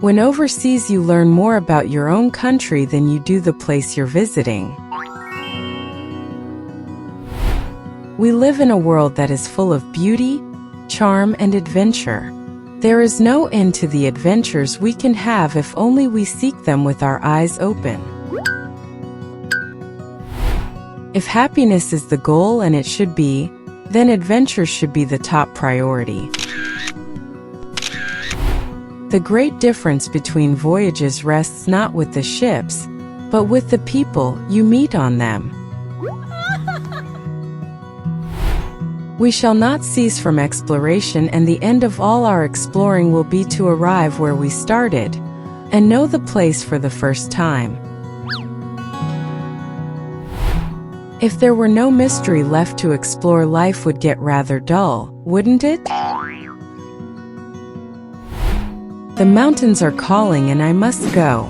When overseas, you learn more about your own country than you do the place you're visiting. We live in a world that is full of beauty, charm, and adventure. There is no end to the adventures we can have if only we seek them with our eyes open. If happiness is the goal, and it should be, then adventure should be the top priority. The great difference between voyages rests not with the ships, but with the people you meet on them. We shall not cease from exploration, and the end of all our exploring will be to arrive where we started, and know the place for the first time. If there were no mystery left to explore, life would get rather dull, wouldn't it? The mountains are calling, and I must go.